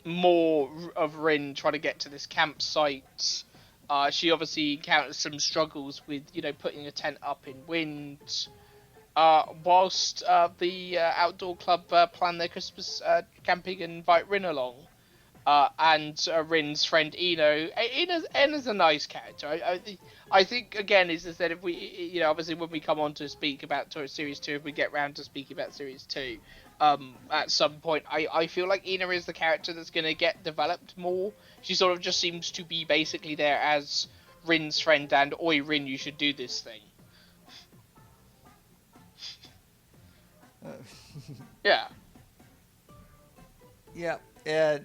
more of Rin trying to get to this campsite. She obviously encounters some struggles with, you know, putting a tent up in wind. Whilst the outdoor club plan their Christmas camping and invite Rin along. And Rin's friend Ino. Ina's a nice character. I think, again, is that if we, you know, obviously when we come on to speak about Series 2, if we get round to speaking about Series 2, at some point, I feel like Ina is the character that's going to get developed more. She sort of just seems to be basically there as Rin's friend and, oi, Rin, you should do this thing. Yeah.
Yeah, and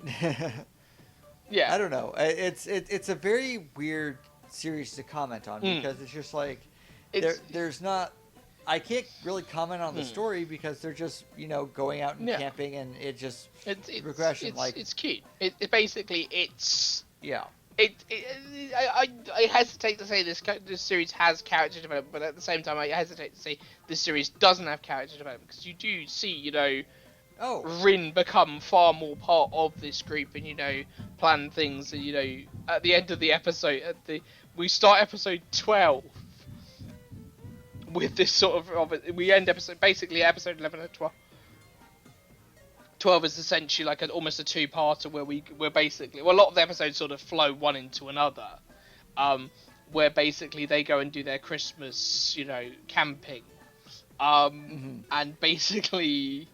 yeah,
I don't know. It's a very weird series to comment on because it's just like there's not. I can't really comment on the story because they're just, you know, going out and camping, and it's progression.
It's cute. It basically
yeah.
I hesitate to say this series has character development, but at the same time I hesitate to say this series doesn't have character development, because you do see, you know, Rin become far more part of this group, and, you know, plan things, and, you know, at the end of the episode, we start episode 12 with this sort of we end episode 11 and 12. 12 is essentially like almost a two-parter where we're basically, well, a lot of the episodes sort of flow one into another, where basically they go and do their Christmas, you know, camping, and basically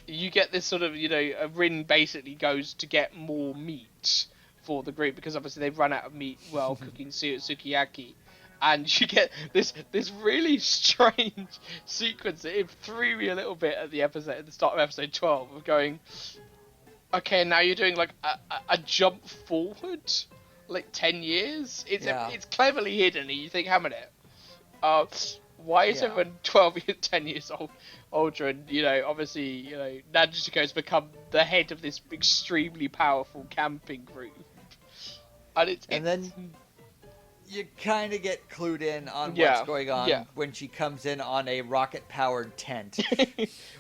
you get this sort of, you know, Rin basically goes to get more meat for the group, because obviously they've run out of meat while cooking sukiyaki. And you get this really strange sequence that it threw me a little bit at the start of episode 12, of going, okay, now you're doing like a jump forward, like 10 years. It's cleverly hidden, and you think, how many? Why is everyone 10 years older? And, you know, obviously, you know, Nanjiko's become the head of this extremely powerful camping group, and
then you kind of get clued in on what's going on when she comes in on a rocket-powered tent,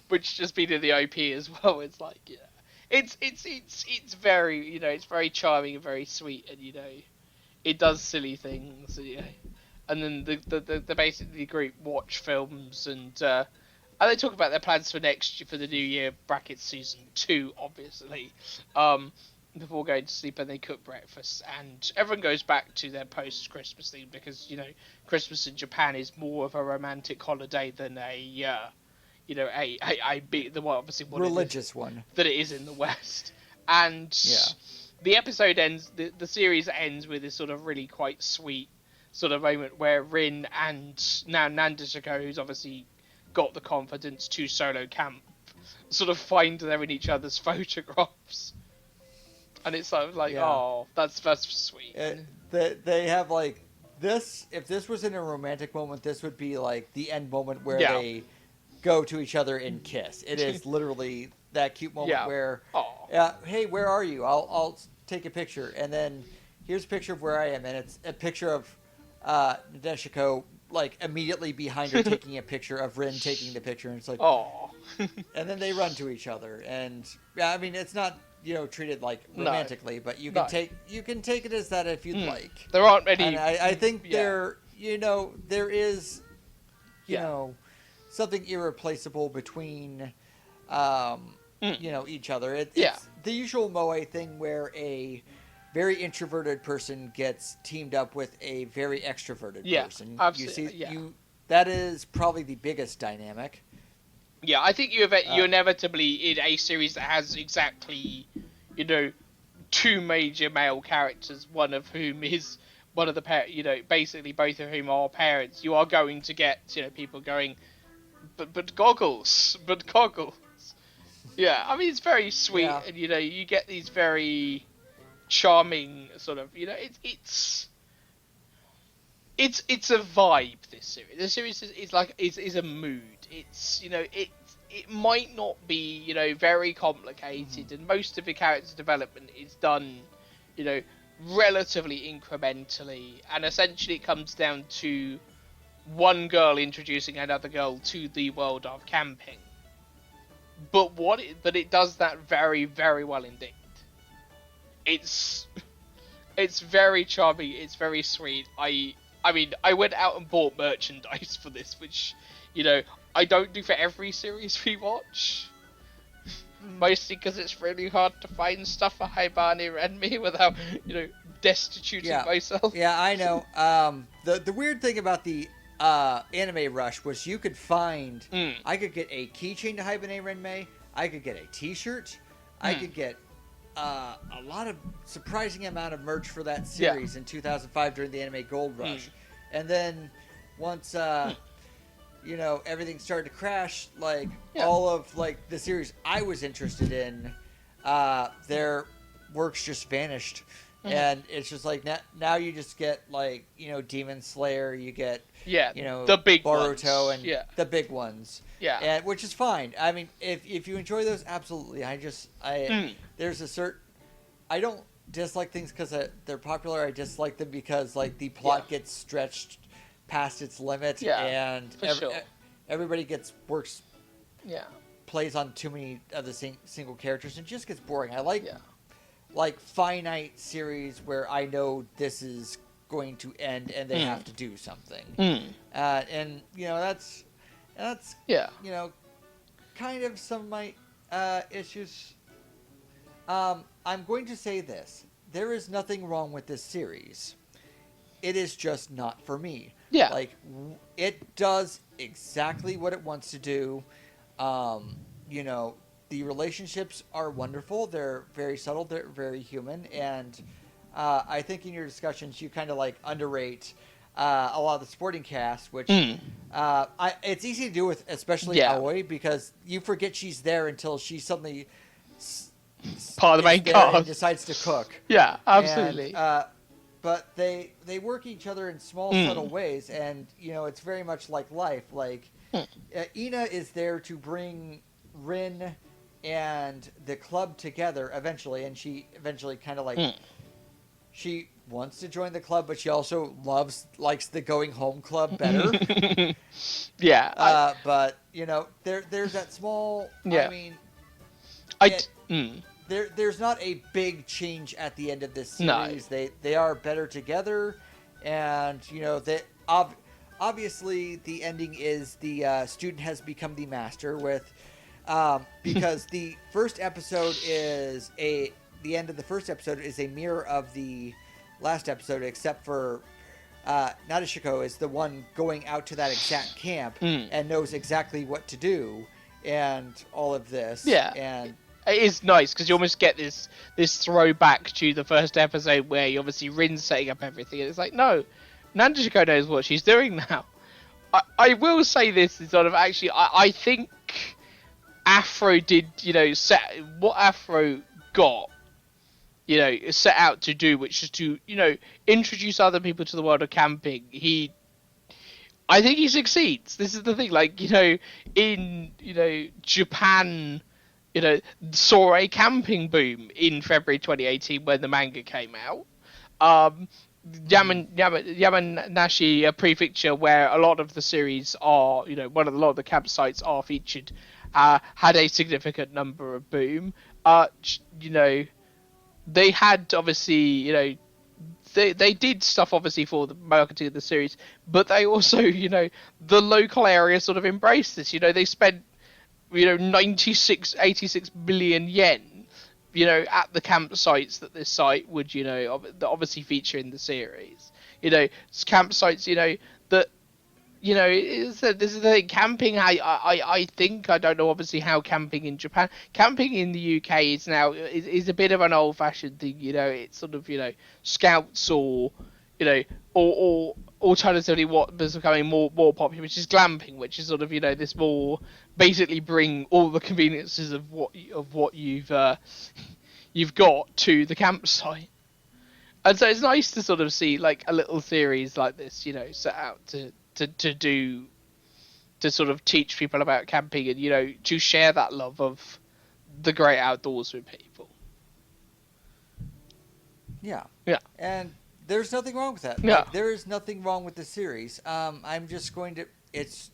which just be to the OP as well. It's like, it's very, you know, it's very charming and very sweet, and, you know, it does silly things, you know. And then the basically group watch films, and they talk about their plans for for the new year, brackets season 2, obviously. Before going to sleep, and they cook breakfast, and everyone goes back to their post-Christmas thing, because, you know, Christmas in Japan is more of a romantic holiday than a obviously
religious one
that it is in the West. And the episode ends, the series ends with this sort of really quite sweet sort of moment where Rin and now Nandishiko, who's obviously got the confidence to solo camp, sort of find them in each other's photographs. And it's sort of like, oh, that's sweet.
They have, like, this. If this was in a romantic moment, this would be like the end moment where they go to each other and kiss. It is literally that cute moment where, hey, where are you? I'll take a picture, and then here's a picture of where I am, and it's a picture of Nadeshiko, like, immediately behind her taking a picture of Rin taking the picture, and it's like, oh. And then they run to each other, and I mean, it's not, you know, treated like romantically, but you can take it as that if you'd like.
There aren't any.
And I think there is, you know, something irreplaceable between, you know, each other. It's the usual moe thing where a very introverted person gets teamed up with a very extroverted person.
Absolutely.
You see, that is probably the biggest dynamic.
Yeah, I think you inevitably, in a series that has exactly, two major male characters, one of whom is one of the basically both of whom are parents, you are going to get, people going, but goggles. Yeah, I mean, it's very sweet, and, you get these very charming sort of, it's a vibe, this series. The series is a mood. It's, it might not be, very complicated, and most of the character development is done, relatively incrementally, and essentially it comes down to one girl introducing another girl to the world of camping. But it does that very, very well indeed. It's very charming. It's very sweet. I mean, I went out and bought merchandise for this, which, I don't do for every series we watch. Mostly because it's really hard to find stuff for Hygge and me without, destituting myself.
Yeah, I know. The weird thing about the Anime Rush was you could find... I could get a keychain to Hygge Renmei. I could get a t-shirt. I could get a lot of surprising amount of merch for that series in 2005 during the Anime Gold Rush. And then once everything started to crash, all of the series I was interested in, their works just vanished. And it's just now you just get Demon Slayer, you get
the big
Boruto
ones.
And the big ones.
Yeah.
And which is fine. I mean, if you enjoy those, absolutely. There's a certain... I don't dislike things because they're popular. I dislike them because the plot gets stretched past its limit, and everybody plays on too many of the single characters, and it just gets boring. I like finite series where I know this is going to end and they have to do something. And that's kind of some of my issues. I'm going to say this. There is nothing wrong with this series. It is just not for me.
Yeah.
It does exactly what it wants to do. The relationships are wonderful. They're very subtle. They're very human. And I think in your discussions, you kind of underrate a lot of the sporting cast, which it's easy to do with, especially Aoi, because you forget she's there until she suddenly
part of the main cast
and decides to cook.
Yeah, absolutely.
And, but they work each other in small, subtle ways, and it's very much like life. Ina is there to bring Rin and the club together eventually, and she eventually kind of she wants to join the club, but she also likes the going home club better. But there's that small. I mean, there's not a big change at the end of this series. No. They are better together, and they obviously the ending is the student has become the master with. Because the first episode is the end of the first episode is a mirror of the last episode, except for Nadeshiko is the one going out to that exact camp and knows exactly what to do and all of this.
Yeah,
and
it is nice because you almost get this throwback to the first episode where you obviously Rin's setting up everything, and it's no, Nadeshiko knows what she's doing now. I will say this is sort of actually I think Afro did, set what Afro got, set out to do, which is to, introduce other people to the world of camping. I think he succeeds. This is the thing, in, Japan, saw a camping boom in February 2018 when the manga came out. Yamanashi, a prefecture where a lot of the series are, a lot of the campsites are featured, had a significant number of boom. They had obviously, they did stuff obviously for the marketing of the series, but they also, the local area sort of embraced this. They spent, 86 billion yen, at the campsites that this site would, obviously feature in the series. Campsites, that, this is the thing. Camping, I think, I don't know, obviously, how camping in Japan. Camping in the UK is now, is a bit of an old-fashioned thing, it's sort of, scouts or, or alternatively what is becoming more popular, which is glamping, which is sort of, this more, basically bring all the conveniences of what you've got to the campsite. And so it's nice to sort of see like a little series like this, set out to sort of teach people about camping and to share that love of the great outdoors with people.
Yeah.
Yeah.
And there's nothing wrong with that.
Yeah.
Like, there is nothing wrong with the series. I'm just going to. It's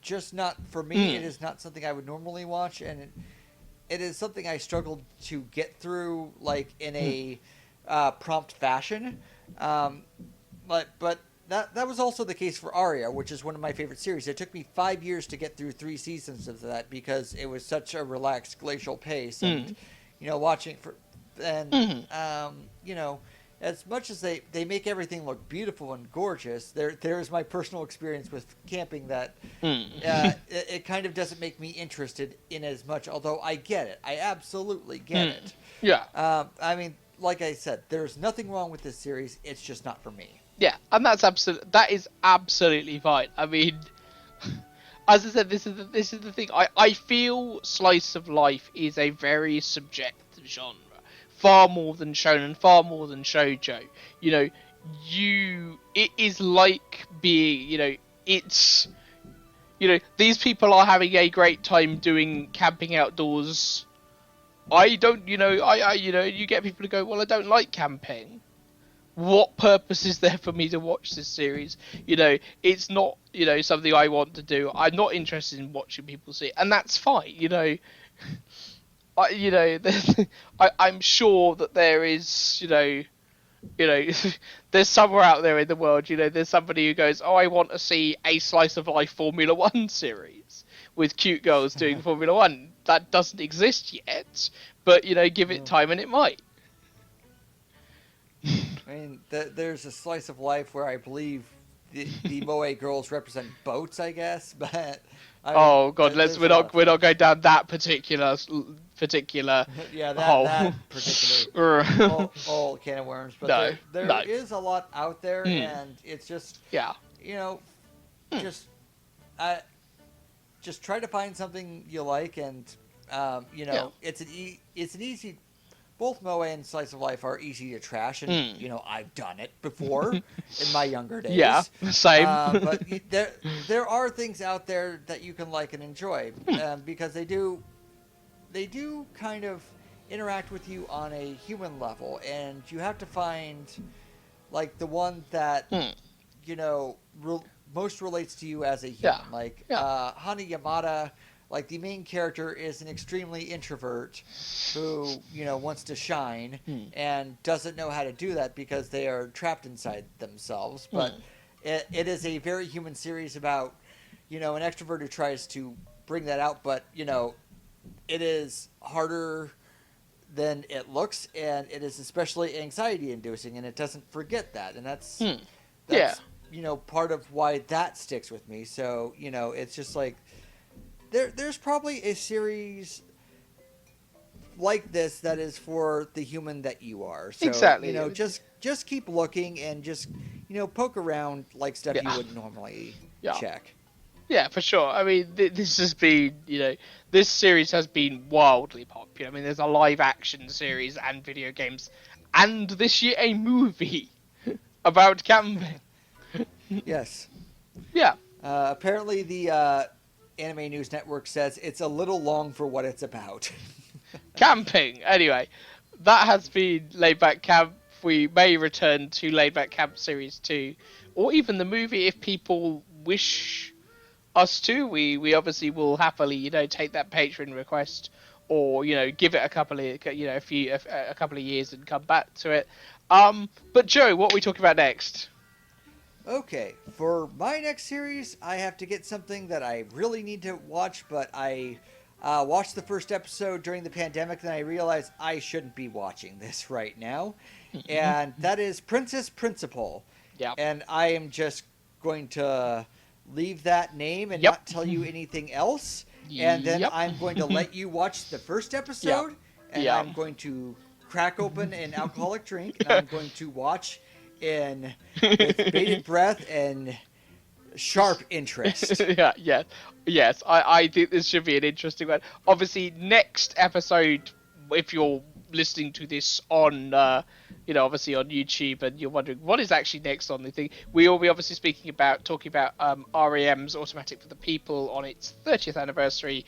just not for me. It is not something I would normally watch, and it is something I struggled to get through, like in a prompt fashion. But that was also the case for Aria, which is one of my favorite series. It took me 5 years to get through 3 seasons of that because it was such a relaxed glacial pace, and watching for as much as they make everything look beautiful and gorgeous, there's my personal experience with camping that it kind of doesn't make me interested in as much, although I get it. I absolutely get it.
Yeah.
I mean, like I said, there's nothing wrong with this series. It's just not for me.
Yeah, and that is absolutely fine. I mean, as I said, this is the thing. I feel slice of life is a very subjective genre. Far more than shonen, far more than shoujo. It is like being, it's, these people are having a great time doing camping outdoors. I don't, you get people to go, well, I don't like camping. What purpose is there for me to watch this series? It's not, something I want to do. I'm not interested in watching people see it, and that's fine, I'm sure that there is, there's somewhere out there in the world, there's somebody who goes, oh, I want to see a slice of life Formula One series with cute girls doing Formula One. That doesn't exist yet, but, give it time and it might.
I mean, there's a slice of life where I believe the Moe girls represent boats, I guess, but...
God, we're not going down that particular
yeah,
hole.
that particular whole can of worms. But there is a lot out there, and it's just just try to find something you like, and it's an easy. Both Moe and Slice of Life are easy to trash, and I've done it before in my younger days.
Yeah, same.
But there are things out there that you can like and enjoy because they do kind of interact with you on a human level, and you have to find like the one that most relates to you as a human. Hana Yamada. Like, the main character is an extremely introvert who, wants to shine and doesn't know how to do that because they are trapped inside themselves. But it is a very human series about, an extrovert who tries to bring that out, but, it is harder than it looks, and it is especially anxiety-inducing, and it doesn't forget that. And that's part of why that sticks with me. So, it's just like... There's probably a series like this that is for the human that you are. So,
exactly.
Just keep looking and just, poke around like stuff you wouldn't normally check.
Yeah, for sure. I mean, this has been, this series has been wildly popular. I mean, there's a live action series and video games, and this year a movie about camping.
Yes.
Yeah.
Apparently the Anime News Network says it's a little long for what it's about.
Camping. Anyway, that has been Laid Back Camp. We may return to Laid Back Camp Series 2, or even the movie if people wish us to. We obviously will happily, take that Patreon request, or give it a couple of a couple of years and come back to it. But Joe, what are we talking about next?
Okay, for my next series, I have to get something that I really need to watch, but I Watched the first episode during the pandemic, then I realized I shouldn't be watching this right now. And that is Princess Principal.
Yeah.
And I am just going to leave that name and not tell you anything else. And then I'm going to let you watch the first episode. And I'm going to crack open an alcoholic drink. And I'm going to watch with bated breath and sharp interest.
Yes. I think this should be an interesting one. Obviously, next episode, if you're listening to this on, obviously on YouTube, and you're wondering what is actually next on the thing, we will be obviously talking about REM's Automatic for the People on its 30th anniversary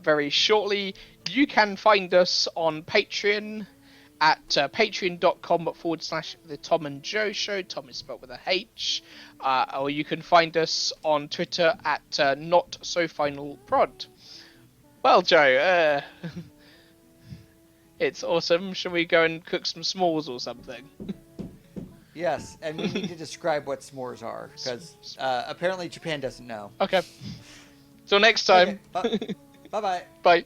very shortly. You can find us on Patreon at patreon.com/the Thom and Joe Show. Thom is spelled with a H. Or you can find us on Twitter at not so final prod. Well, Joe, it's awesome. Shall we go and cook some s'mores or something?
Yes, and we need to describe what s'mores are, because apparently Japan doesn't know.
Okay. Till next time.
Okay, bye-bye.
Bye.